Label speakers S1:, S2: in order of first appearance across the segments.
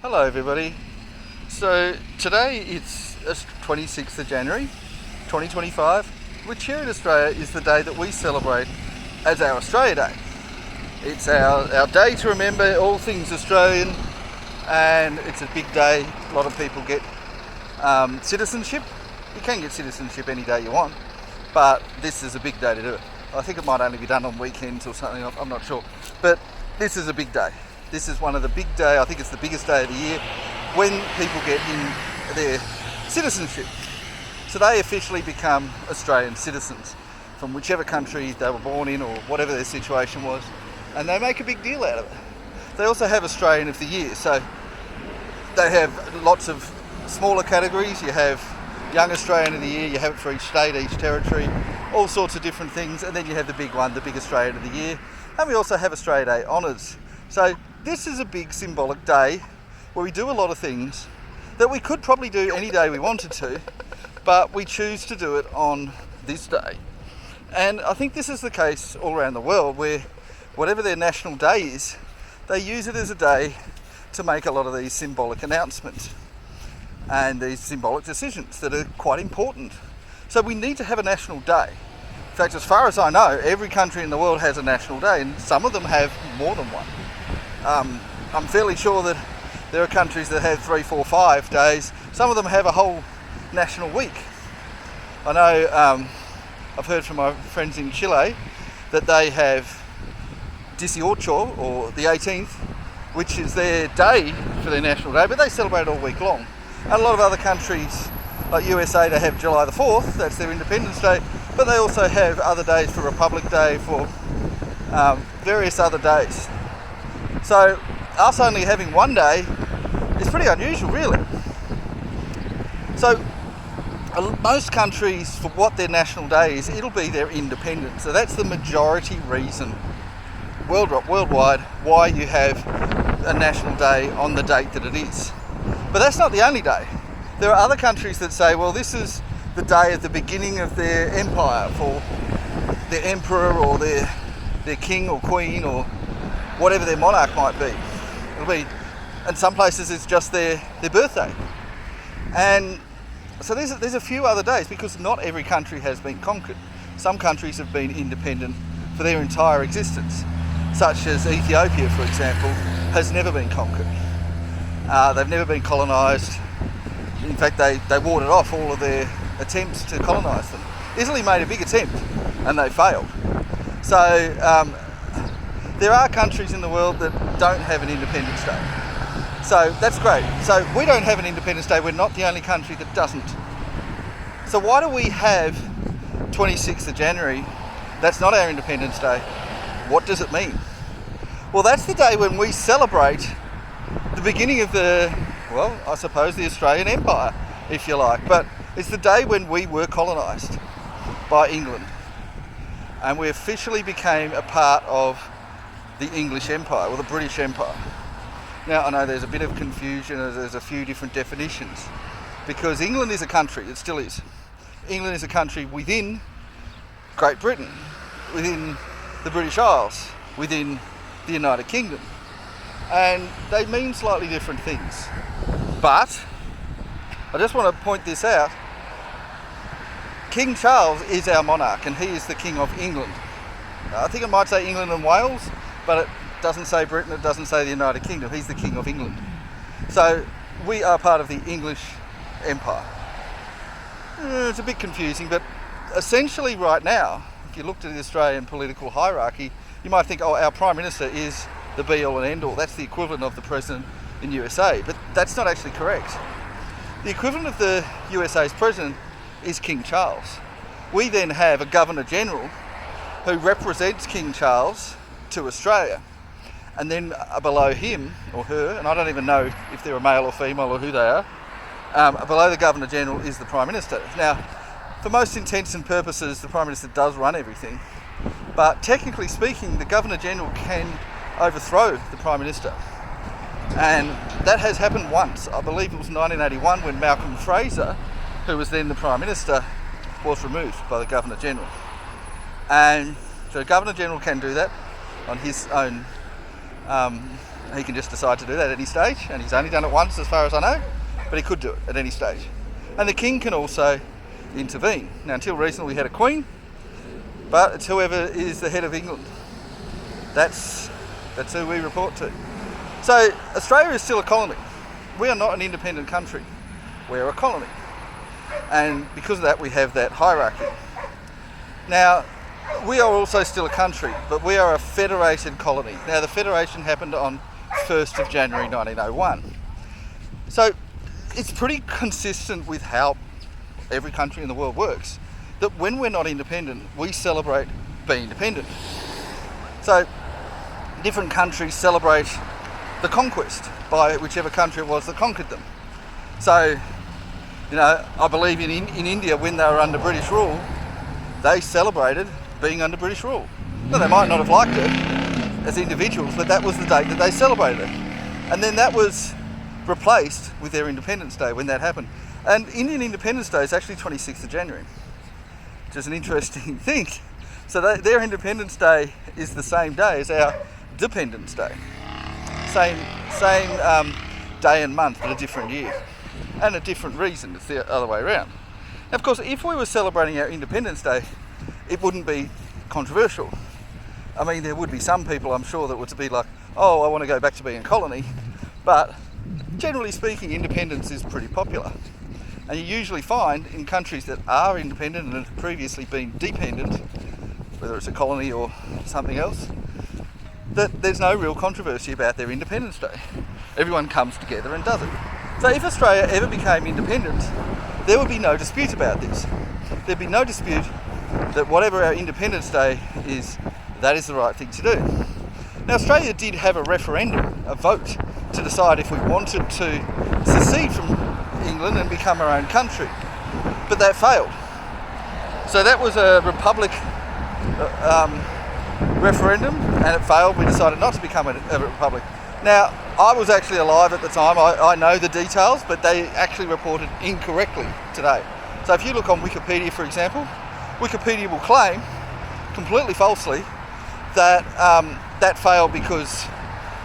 S1: Hello everybody. So today it's 26th of January 2025, which here in Australia is the day that we celebrate as our Australia Day. It's our day to remember all things Australian, and it's a big day. A lot of people get citizenship. You can get citizenship any day you want, but this is a big day to do it. I think it might only be done on weekends or something, I'm not sure. But this is a big day. This is one of the big days, I think it's the biggest day of the year, when people get in their citizenship. So they officially become Australian citizens from whichever country they were born in or whatever their situation was, and they make a big deal out of it. They also have Australian of the Year, so they have lots of smaller categories. You have Young Australian of the Year, you have it for each state, each territory, all sorts of different things, and then you have the big one, the Big Australian of the Year, and we also have Australia Day honours. So this is a big symbolic day where we do a lot of things that we could probably do any day we wanted to, but we choose to do it on this day. And I think this is the case all around the world, where whatever their national day is, they use it as a day to make a lot of these symbolic announcements and these symbolic decisions that are quite important. So we need to have a national day. In fact, as far as I know, every country in the world has a national day, and some of them have more than one. I'm fairly sure that there are countries that have 3, 4, 5 days. Some of them have a whole national week. I know I've heard from my friends in Chile that they have 18, or the 18th, which is their day for their national day, but they celebrate it all week long. And a lot of other countries, like USA, they have July the 4th, that's their Independence Day, but they also have other days for Republic Day, for various other days. So us only having one day is pretty unusual, really. So most countries, for what their national day is, it'll be their independence. So that's the majority reason worldwide why you have a national day on the date that it is. But that's not the only day. There are other countries that say, well, this is the day at the beginning of their empire for their emperor or their king or queen or whatever their monarch might be. It'll be, and some places it's just their birthday. And so there's a few other days, because not every country has been conquered. Some countries have been independent for their entire existence, such as Ethiopia, for example, has never been conquered. They've never been colonised. In fact, they warded off all of their attempts to colonise them. Italy made a big attempt and they failed. So there are countries in the world that don't have an Independence Day. So that's great. So we don't have an Independence Day. We're not the only country that doesn't. So why do we have 26th of January? That's not our Independence Day. What does it mean? Well, that's the day when we celebrate the beginning of the Australian Empire, if you like. But it's the day when we were colonised by England, and we officially became a part of the English Empire, or the British Empire. Now, I know there's a bit of confusion, there's a few different definitions, because England is a country, it still is. England is a country within Great Britain, within the British Isles, within the United Kingdom. And they mean slightly different things. But I just want to point this out. King Charles is our monarch, and he is the King of England. I think it might say England and Wales, but it doesn't say Britain, it doesn't say the United Kingdom. He's the King of England. So we are part of the English Empire. It's a bit confusing, but essentially right now, if you looked at the Australian political hierarchy, you might think, oh, our Prime Minister is the be-all and end-all. That's the equivalent of the President in USA, but that's not actually correct. The equivalent of the USA's President is King Charles. We then have a Governor-General who represents King Charles to Australia, and then below him or her, and I don't even know if they're a male or female or who they are, below the Governor-General is the Prime Minister. Now, for most intents and purposes, the Prime Minister does run everything, but technically speaking, the Governor-General can overthrow the Prime Minister. And that has happened once. I believe it was 1981 when Malcolm Fraser, who was then the Prime Minister, was removed by the Governor-General. And so the Governor-General can do that on his own He can just decide to do that at any stage, and he's only done it once as far as I know, but he could do it at any stage. And the king can also intervene. Now, until recently we had a queen, but it's whoever is the head of England. That's who we report to. So Australia is still a colony. We are not an independent country. We're a colony. And because of that, we have that hierarchy. Now, we are also still a country, but we are a federated colony. Now, the federation happened on 1st of January 1901. So it's pretty consistent with how every country in the world works, that when we're not independent, we celebrate being independent. So different countries celebrate the conquest by whichever country it was that conquered them. So, I believe in India, when they were under British rule, they celebrated being under British rule. Now, they might not have liked it as individuals, but that was the date that they celebrated it. And then that was replaced with their Independence Day when that happened. And Indian Independence Day is actually 26th of January, which is an interesting thing. So their Independence Day is the same day as our Dependence Day. Same day and month, but a different year. And a different reason, it's the other way around. Now, of course, if we were celebrating our Independence Day, it wouldn't be controversial. I mean, there would be some people, I'm sure, that would be like, oh, I want to go back to being a colony. But generally speaking, independence is pretty popular. And you usually find in countries that are independent and have previously been dependent, whether it's a colony or something else, that there's no real controversy about their Independence Day. Everyone comes together and does it. So if Australia ever became independent, there would be no dispute about this. There'd be no dispute that whatever our Independence Day is, that is the right thing to do. Now, Australia did have a referendum, a vote, to decide if we wanted to secede from England and become our own country, but that failed. So that was a republic referendum, and it failed. We decided not to become a republic. Now, I was actually alive at the time. I know the details, but they actually reported incorrectly today. So if you look on Wikipedia, for example, Wikipedia will claim, completely falsely, that that failed because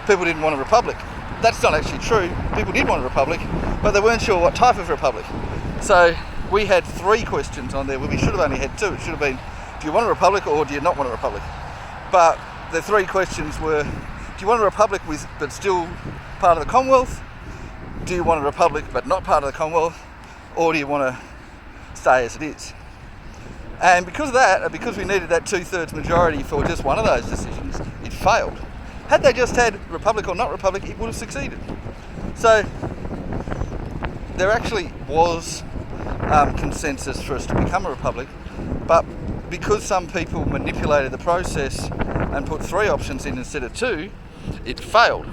S1: people didn't want a republic. That's not actually true. People did want a republic, but they weren't sure what type of republic. So we had 3 questions on there, where we should have only had 2. It should have been, do you want a republic or do you not want a republic? But the 3 questions were, do you want a republic but still part of the Commonwealth? Do you want a republic but not part of the Commonwealth? Or do you want to stay as it is? And because of that, and because we needed that 2/3 majority for just one of those decisions, it failed. Had they just had republic or not republic, it would have succeeded. So there actually was consensus for us to become a republic, but because some people manipulated the process and put 3 options in instead of 2, it failed.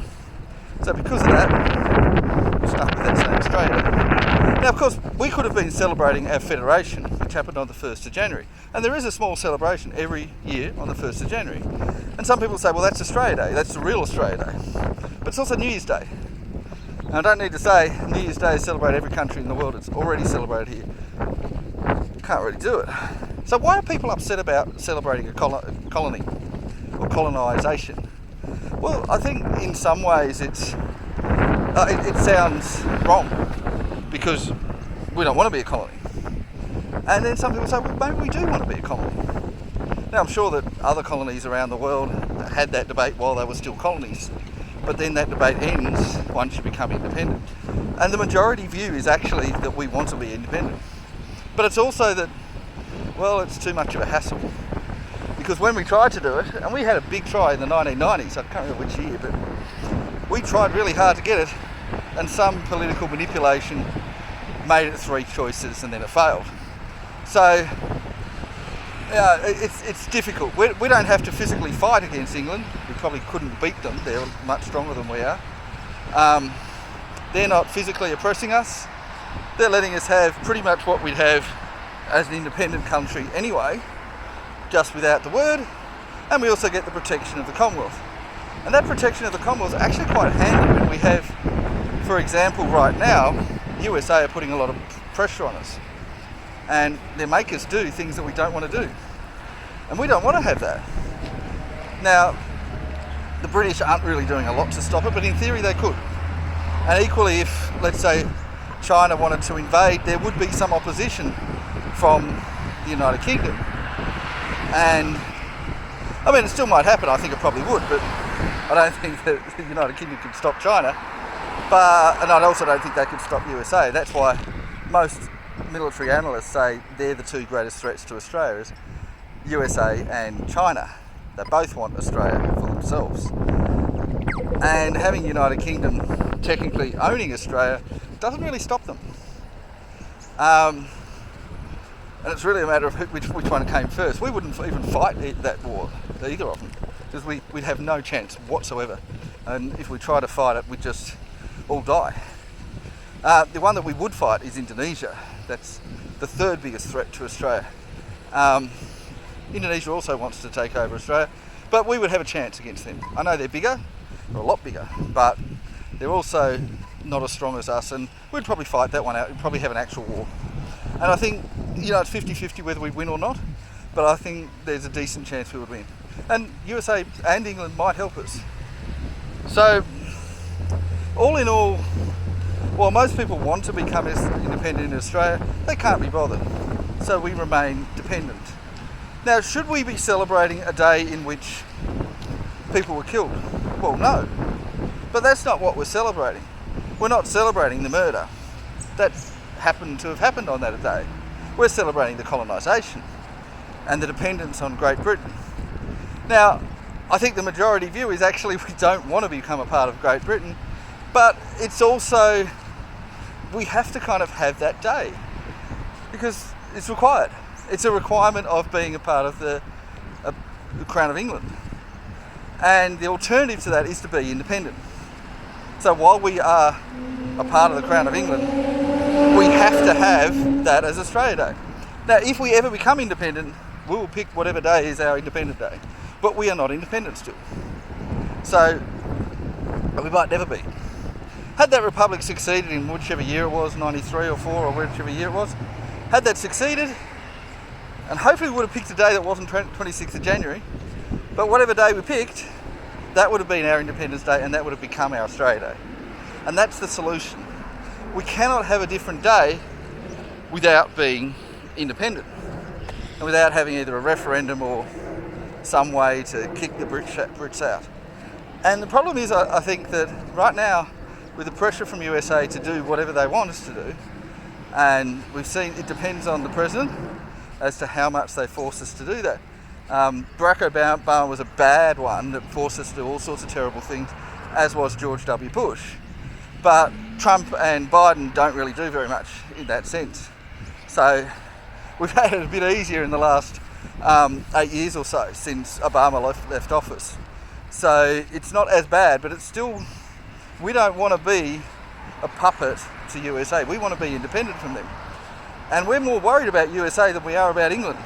S1: So because of that, we're stuck with that same Australia. Now, of course, we could have been celebrating our federation, which happened on the 1st of January. And there is a small celebration every year on the 1st of January. And some people say, well, that's Australia Day, that's the real Australia Day. But it's also New Year's Day. And I don't need to say New Year's Day is celebrated every country in the world. It's already celebrated here. Can't really do it. So why are people upset about celebrating a colony or colonisation? Well, I think in some ways it sounds wrong, because we don't want to be a colony. And then some people say, well, maybe we do want to be a colony. Now, I'm sure that other colonies around the world had that debate while they were still colonies, but then that debate ends once you become independent. And the majority view is actually that we want to be independent. But it's also that, well, it's too much of a hassle. Because when we tried to do it, and we had a big try in the 1990s, I can't remember which year, but we tried really hard to get it, and some political manipulation made it 3 choices and then it failed. So it's difficult. We don't have to physically fight against England. We probably couldn't beat them. They're much stronger than we are. They're not physically oppressing us. They're letting us have pretty much what we'd have as an independent country anyway, just without the word. And we also get the protection of the Commonwealth. And that protection of the Commonwealth is actually quite handy when we have, for example, right now, USA are putting a lot of pressure on us. And they make us do things that we don't want to do. And we don't want to have that. Now, the British aren't really doing a lot to stop it, but in theory they could. And equally, if, let's say, China wanted to invade, there would be some opposition from the United Kingdom. And, I mean, it still might happen, I think it probably would, but I don't think that the United Kingdom could stop China. And I also don't think they could stop USA. That's why most military analysts say they're the two greatest threats to Australia, is USA and China. They both want Australia for themselves. And having United Kingdom technically owning Australia doesn't really stop them. And it's really a matter of which one came first. We wouldn't even fight that war, either of them, because we'd have no chance whatsoever. And if we try to fight it, we'd just all die. The one that we would fight is Indonesia. That's the third biggest threat to Australia. Indonesia also wants to take over Australia, but we would have a chance against them. I know they're bigger, they're a lot bigger, but they're also not as strong as us, and we'd probably fight that one out. We'd probably have an actual war. And I think, it's 50-50 whether we win or not, but I think there's a decent chance we would win. And USA and England might help us. So, all in all, while most people want to become independent in Australia, they can't be bothered. So we remain dependent. Now, should we be celebrating a day in which people were killed? Well, no. But that's not what we're celebrating. We're not celebrating the murder that happened to have happened on that day. We're celebrating the colonisation and the dependence on Great Britain. Now, I think the majority view is actually we don't want to become a part of Great Britain, but it's also, we have to kind of have that day because it's required. It's a requirement of being a part of the Crown of England. And the alternative to that is to be independent. So while we are a part of the Crown of England, we have to have that as Australia Day. Now, if we ever become independent, we will pick whatever day is our independent day. But we are not independent still. So, we might never be. Had that republic succeeded in whichever year it was, 93 or 4 or whichever year it was, had that succeeded, and hopefully we would have picked a day that wasn't 26th of January, but whatever day we picked, that would have been our Independence Day and that would have become our Australia Day. And that's the solution. We cannot have a different day without being independent and without having either a referendum or some way to kick the Brits out. And the problem is, I think that right now, with the pressure from USA to do whatever they want us to do, and we've seen it depends on the president as to how much they force us to do that. Barack Obama was a bad one that forced us to do all sorts of terrible things, as was George W. Bush. But Trump and Biden don't really do very much in that sense. So we've had it a bit easier in the last 8 years or so since Obama left office. So it's not as bad, but it's still, we don't want to be a puppet to USA. We want to be independent from them. And we're more worried about USA than we are about England.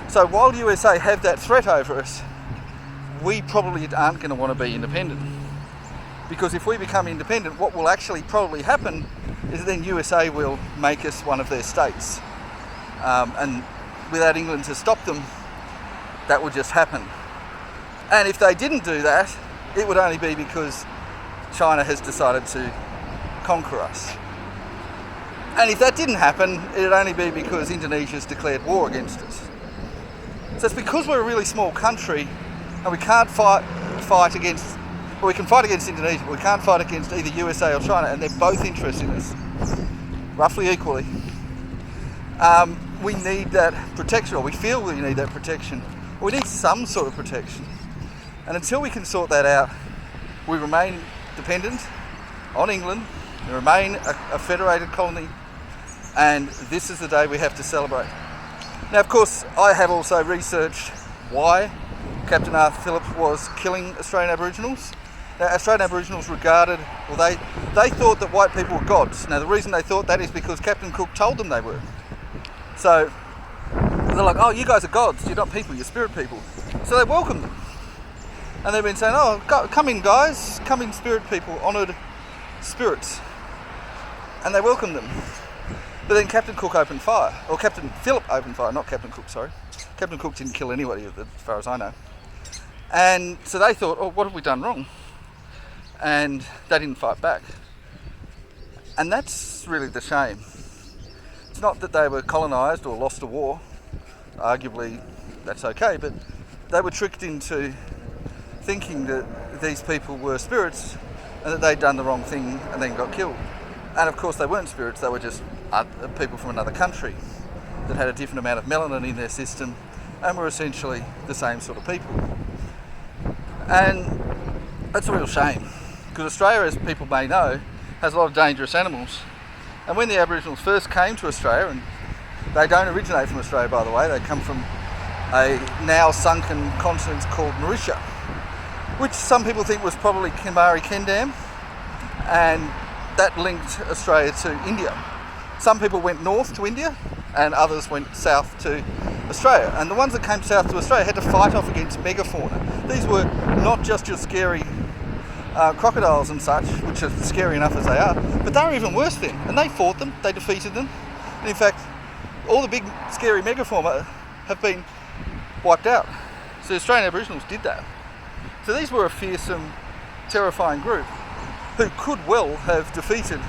S1: So while USA have that threat over us, we probably aren't going to want to be independent. Because if we become independent, what will actually probably happen is then USA will make us one of their states. And without England to stop them, that would just happen. And if they didn't do that, it would only be because China has decided to conquer us. And if that didn't happen, it'd only be because Indonesia's declared war against us. So it's because we're a really small country and we can't fight against, well, we can fight against Indonesia, but we can't fight against either USA or China, and they're both interested in us, roughly equally. We need that protection, or we feel we need that protection. We need some sort of protection. And until we can sort that out, we remain dependent on England, we remain a federated colony, and this is the day we have to celebrate. Now, of course, I have also researched why Captain Arthur Phillip was killing Australian Aboriginals. Now, Australian Aboriginals regarded, well, they thought that white people were gods. Now, the reason they thought that is because Captain Cook told them they were. So, they're like, oh, you guys are gods, you're not people, you're spirit people. So they welcomed them. And they've been saying, oh, come in guys, come in spirit people, honoured spirits. And they welcomed them. But then Captain Cook opened fire, or Captain Phillip opened fire, not Captain Cook, sorry. Captain Cook didn't kill anybody as far as I know. And so they thought, oh, what have we done wrong? And they didn't fight back. And that's really the shame. It's not that they were colonised or lost a war. Arguably, that's okay, but they were tricked into thinking that these people were spirits and that they'd done the wrong thing and then got killed. And of course they weren't spirits, they were just people from another country that had a different amount of melanin in their system and were essentially the same sort of people. And that's a real shame, because Australia, as people may know, has a lot of dangerous animals. And when the Aboriginals first came to Australia, and they don't originate from Australia by the way, they come from a now sunken continent called Mauritius, which some people think was probably Kinmari Kendam, and that linked Australia to India. Some people went north to India and others went south to Australia, and the ones that came south to Australia had to fight off against megafauna. These were not just your scary crocodiles and such, which are scary enough as they are, but they were even worse then, and they fought them, they defeated them, and in fact all the big scary megafauna have been wiped out. So the Australian Aboriginals did that. So these were a fearsome, terrifying group who could well have defeated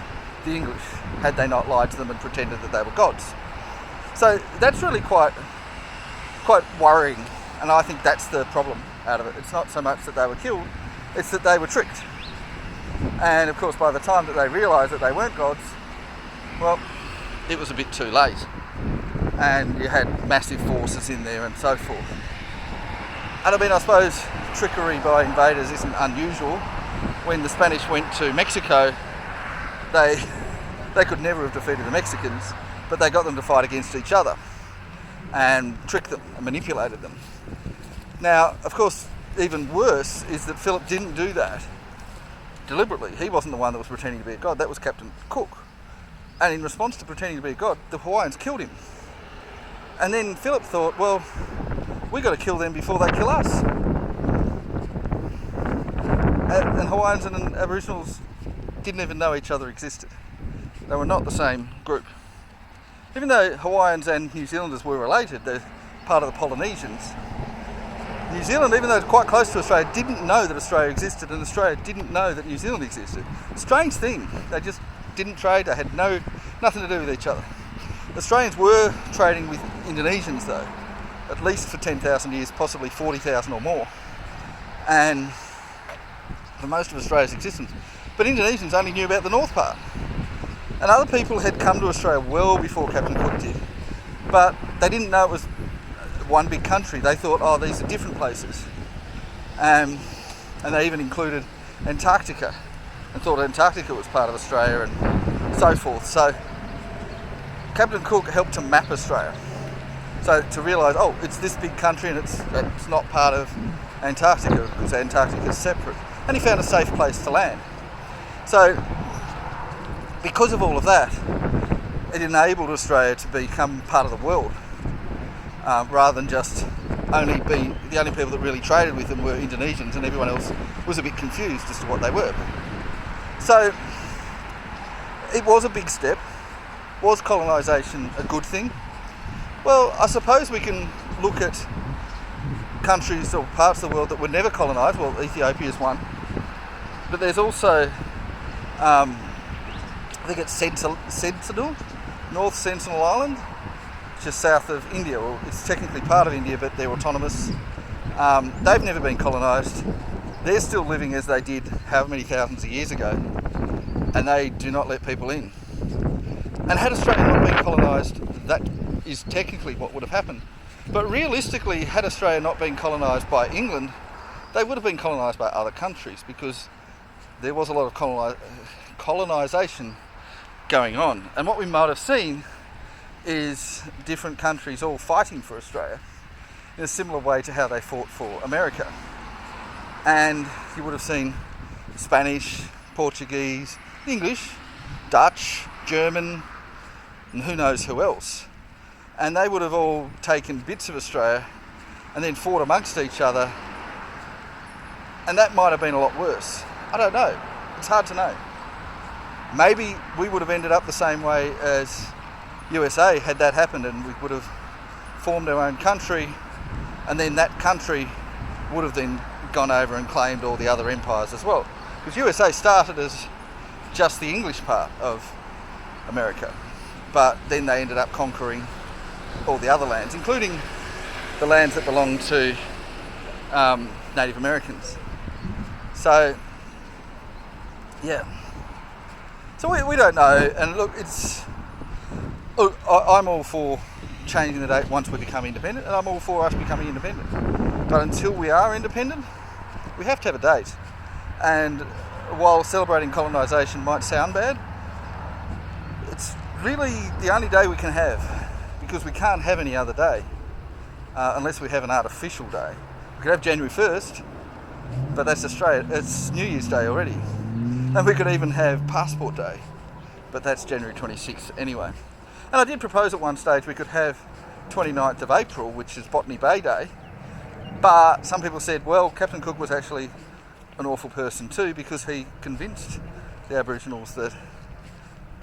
S1: the English had they not lied to them and pretended that they were gods. So that's really quite worrying, and I think that's the problem out of it. It's not so much that they were killed, it's that they were tricked. And of course by the time that they realised that they weren't gods, well, it was a bit too late. And you had massive forces in there and so forth. And I mean, I suppose trickery by invaders isn't unusual. When the Spanish went to Mexico, they could never have defeated the Mexicans, but they got them to fight against each other and tricked them and manipulated them. Now, of course, even worse is that Phillip didn't do that deliberately. He wasn't the one that was pretending to be a god, that was Captain Cook. And in response to pretending to be a god, the Hawaiians killed him. And then Phillip thought, well, we got to kill them before they kill us. And Hawaiians and Aboriginals didn't even know each other existed. They were not the same group. Even though Hawaiians and New Zealanders were related, they're part of the Polynesians. New Zealand, even though it's quite close to Australia, didn't know that Australia existed, and Australia didn't know that New Zealand existed. Strange thing, they just didn't trade, they had nothing to do with each other. Australians were trading with Indonesians though, at least for 10,000 years, possibly 40,000 or more, and for most of Australia's existence. But Indonesians only knew about the north part. And other people had come to Australia well before Captain Cook did, but they didn't know it was one big country. They thought, oh, these are different places. And they even included Antarctica and thought Antarctica was part of Australia and so forth. So Captain Cook helped to map Australia. So to realise, oh, it's this big country and it's not part of Antarctica because Antarctica is separate. And he found a safe place to land. So because of all of that, it enabled Australia to become part of the world, rather than just only be the only people that really traded with them were Indonesians, and everyone else was a bit confused as to what they were. So it was a big step. Was colonisation a good thing? Well, I suppose we can look at countries or parts of the world that were never colonised. Well, Ethiopia is one, but there's also I think it's Sentinel, North Sentinel Island, just south of India. Well, it's technically part of India, but they're autonomous. They've never been colonised. They're still living as they did how many thousands of years ago, and they do not let people in. And had Australia not been colonised, that is technically what would have happened. But realistically, had Australia not been colonised by England, they would have been colonised by other countries, because there was a lot of colonisation going on. And what we might have seen is different countries all fighting for Australia in a similar way to how they fought for America. And you would have seen Spanish, Portuguese, English, Dutch, German, and who knows who else. And they would have all taken bits of Australia and then fought amongst each other. And that might have been a lot worse. I don't know. It's hard to know. Maybe we would have ended up the same way as USA had that happened, and we would have formed our own country, and then that country would have then gone over and claimed all the other empires as well. Because USA started as just the English part of America, but then they ended up conquering all the other lands, including the lands that belonged to Native Americans. So, yeah. So we don't know, and look, I'm all for changing the date once we become independent, and I'm all for us becoming independent. But until we are independent, we have to have a date. And while celebrating colonisation might sound bad, it's really the only day we can have, because we can't have any other day unless we have an artificial day. We could have January 1st, but that's Australia. It's New Year's Day already. And we could even have Passport Day, but that's January 26th anyway. And I did propose at one stage we could have 29th of April, which is Botany Bay Day, but some people said, well, Captain Cook was actually an awful person too, because he convinced the Aboriginals that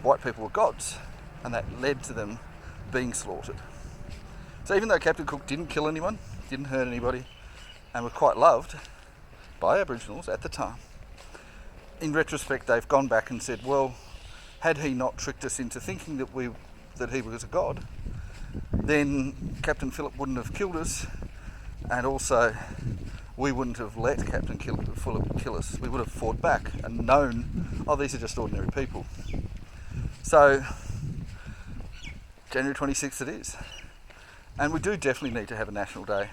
S1: white people were gods, and that led to them being slaughtered. So even though Captain Cook didn't kill anyone, didn't hurt anybody, and were quite loved by Aboriginals at the time, in retrospect they've gone back and said, well, had he not tricked us into thinking that he was a god, then Captain Phillip wouldn't have killed us, and also we wouldn't have let Captain Phillip kill us. We would have fought back and known, oh, these are just ordinary people. So January 26th it is. And we do definitely need to have a national day.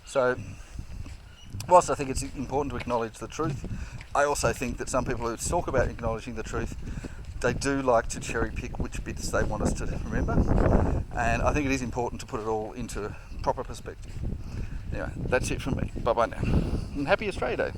S1: So whilst I think it's important to acknowledge the truth, I also think that some people who talk about acknowledging the truth, they do like to cherry pick which bits they want us to remember. And I think it is important to put it all into proper perspective. Anyway, that's it from me. Bye bye now. And happy Australia Day.